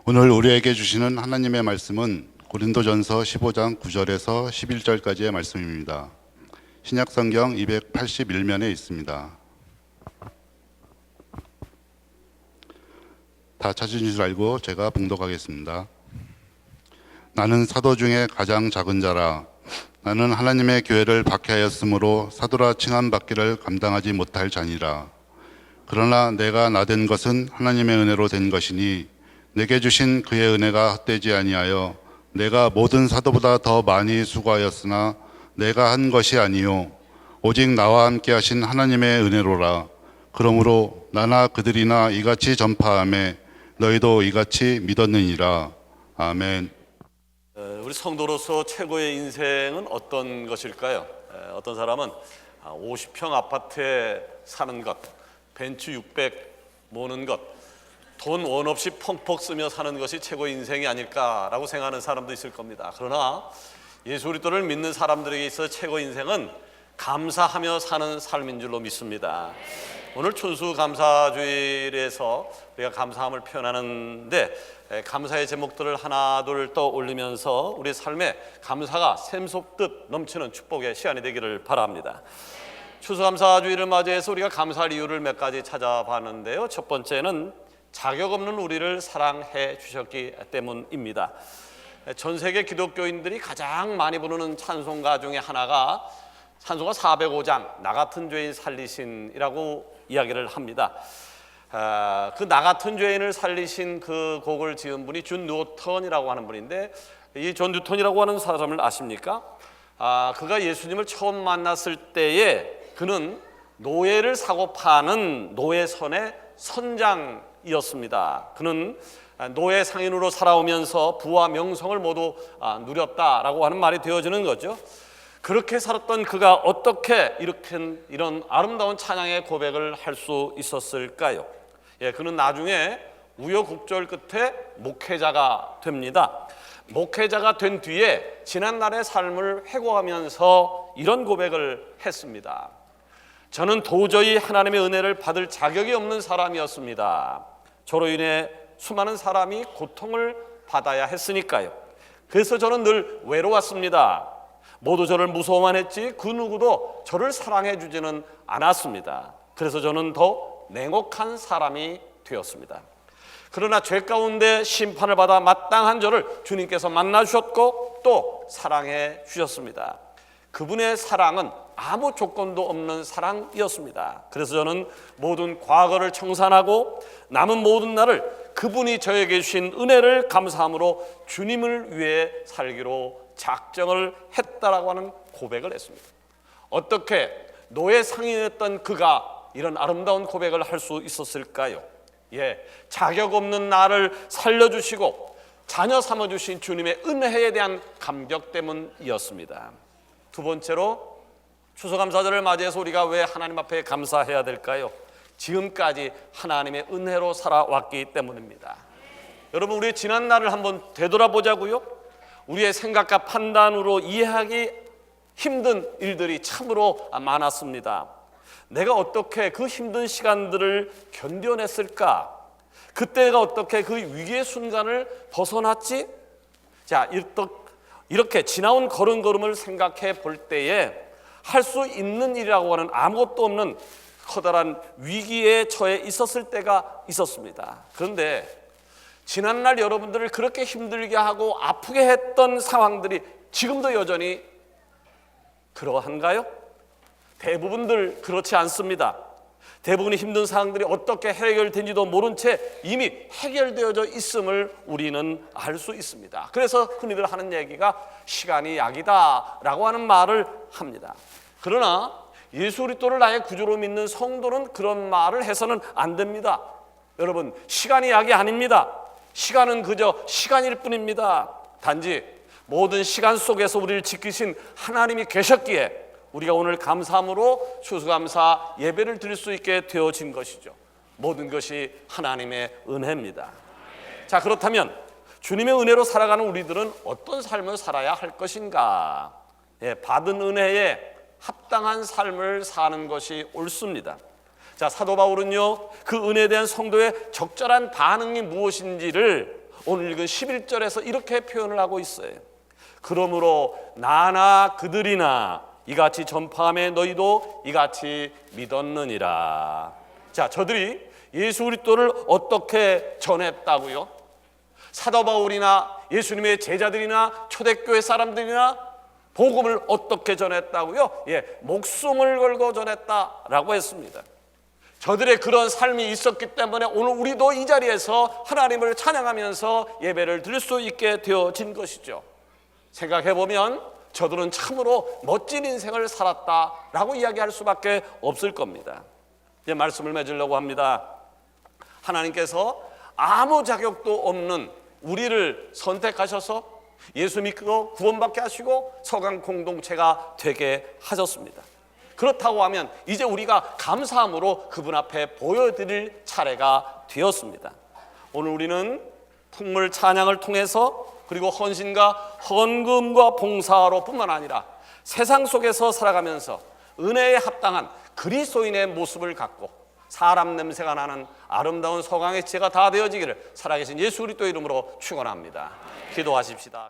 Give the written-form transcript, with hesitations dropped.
오늘 우리에게 주시는 하나님의 말씀은 고린도전서 15장 9절에서 11절까지의 말씀입니다. 신약성경 281면에 있습니다. 다 찾으신 줄 알고 제가 봉독하겠습니다. 나는 사도 중에 가장 작은 자라. 나는 하나님의 교회를 박해하였으므로 사도라 칭함받기를 감당하지 못할 자니라. 그러나 내가 나된 것은 하나님의 은혜로 된 것이니 내게 주신 그의 은혜가 헛되지 아니하여 내가 모든 사도보다 더 많이 수고하였으나 내가 한 것이 아니요 오직 나와 함께 하신 하나님의 은혜로라. 그러므로 나나 그들이나 이같이 전파하매 너희도 이같이 믿었느니라. 아멘. 우리 성도로서 최고의 인생은 어떤 것일까요? 어떤 사람은 50평 아파트에 사는 것, 벤츠 600 모는 것, 돈 원 없이 펑펑 쓰며 사는 것이 최고의 인생이 아닐까라고 생각하는 사람도 있을 겁니다. 그러나 예수 그리스도를 믿는 사람들에게 있어 최고의 인생은 감사하며 사는 삶인 줄로 믿습니다. 오늘 춘수감사주일에서 우리가 감사함을 표현하는데 감사의 제목들을 하나둘 떠올리면서 우리 삶에 감사가 샘솟듯 넘치는 축복의 시간이 되기를 바랍니다. 추수감사주일을 맞이해서 우리가 감사할 이유를 몇 가지 찾아봤는데요. 첫 번째는 자격 없는 우리를 사랑해 주셨기 때문입니다. 전 세계 기독교인들이 가장 많이 부르는 찬송가 중에 하나가 찬송가 405장 나 같은 죄인 살리신이라고 이야기를 합니다. 그 나 같은 죄인을 살리신 그 곡을 지은 분이 존 뉴턴이라고 하는 분인데, 이 존 뉴턴이라고 하는 사람을 아십니까? 그가 예수님을 처음 만났을 때에 그는 노예를 사고 파는 노예선의 선장이었습니다. 그는 노예 상인으로 살아오면서 부와 명성을 모두 누렸다라고 하는 말이 되어지는 거죠. 그렇게 살았던 그가 어떻게 이런 아름다운 찬양의 고백을 할 수 있었을까요? 그는 나중에 우여곡절 끝에 목회자가 됩니다. 목회자가 된 뒤에 지난날의 삶을 회고하면서 이런 고백을 했습니다. 저는 도저히 하나님의 은혜를 받을 자격이 없는 사람이었습니다. 저로 인해 수많은 사람이 고통을 받아야 했으니까요. 그래서 저는 늘 외로웠습니다. 모두 저를 무서워만 했지 그 누구도 저를 사랑해 주지는 않았습니다. 그래서 저는 더 냉혹한 사람이 되었습니다. 그러나 죄 가운데 심판을 받아 마땅한 저를 주님께서 만나 주셨고 또 사랑해 주셨습니다. 그분의 사랑은 아무 조건도 없는 사랑이었습니다. 그래서 저는 모든 과거를 청산하고 남은 모든 날을 그분이 저에게 주신 은혜를 감사함으로 주님을 위해 살기로 작정을 했다라고 하는 고백을 했습니다. 어떻게 노예 상인이었던 그가 이런 아름다운 고백을 할 수 있었을까요? 자격 없는 나를 살려주시고 자녀 삼아주신 주님의 은혜에 대한 감격 때문이었습니다. 두 번째로 추수감사절을 맞이해서 우리가 왜 하나님 앞에 감사해야 될까요? 지금까지 하나님의 은혜로 살아왔기 때문입니다. 여러분, 우리의 지난 날을 한번 되돌아보자고요. 우리의 생각과 판단으로 이해하기 힘든 일들이 참으로 많았습니다. 내가 어떻게 그 힘든 시간들을 견뎌냈을까? 그때가 어떻게 그 위기의 순간을 벗어났지? 자, 이렇게 지나온 걸음걸음을 생각해 볼 때에 할 수 있는 일이라고 하는 아무것도 없는 커다란 위기에 처해 있었을 때가 있었습니다. 그런데 지난날 여러분들을 그렇게 힘들게 하고 아프게 했던 상황들이 지금도 여전히 그러한가요? 대부분들 그렇지 않습니다. 대부분의 힘든 상황들이 어떻게 해결된지도 모른 채 이미 해결되어져 있음을 우리는 알 수 있습니다. 그래서 흔히들 하는 얘기가 시간이 약이다 라고 하는 말을 합니다. 그러나 예수 그리스도를 나의 구주로 믿는 성도는 그런 말을 해서는 안 됩니다. 여러분, 시간이 약이 아닙니다. 시간은 그저 시간일 뿐입니다. 단지 모든 시간 속에서 우리를 지키신 하나님이 계셨기에 우리가 오늘 감사함으로 추수감사 예배를 드릴 수 있게 되어진 것이죠. 모든 것이 하나님의 은혜입니다. 자, 그렇다면 주님의 은혜로 살아가는 우리들은 어떤 삶을 살아야 할 것인가? 받은 은혜에 합당한 삶을 사는 것이 옳습니다. 자, 사도 바울은요, 그 은혜에 대한 성도의 적절한 반응이 무엇인지를 오늘 읽은 11절에서 이렇게 표현을 하고 있어요. 그러므로 나나 그들이나 이같이 전파함에 너희도 이같이 믿었느니라. 자, 저들이 예수 그리스도를 어떻게 전했다고요? 사도 바울이나 예수님의 제자들이나 초대교회 사람들이나 복음을 어떻게 전했다고요? 목숨을 걸고 전했다라고 했습니다. 저들의 그런 삶이 있었기 때문에 오늘 우리도 이 자리에서 하나님을 찬양하면서 예배를 드릴 수 있게 되어진 것이죠. 생각해보면 저들은 참으로 멋진 인생을 살았다라고 이야기할 수밖에 없을 겁니다. 이제 말씀을 맺으려고 합니다. 하나님께서 아무 자격도 없는 우리를 선택하셔서 예수 믿고 구원받게 하시고 서강 공동체가 되게 하셨습니다. 그렇다고 하면 이제 우리가 감사함으로 그분 앞에 보여드릴 차례가 되었습니다. 오늘 우리는 풍물 찬양을 통해서 그리고 헌신과 헌금과 봉사로 뿐만 아니라 세상 속에서 살아가면서 은혜에 합당한 그리스도인의 모습을 갖고 사람 냄새가 나는 아름다운 서강의 지혜가 다 되어지기를 살아계신 예수 그리스도 이름으로 축원합니다. 기도하십시다.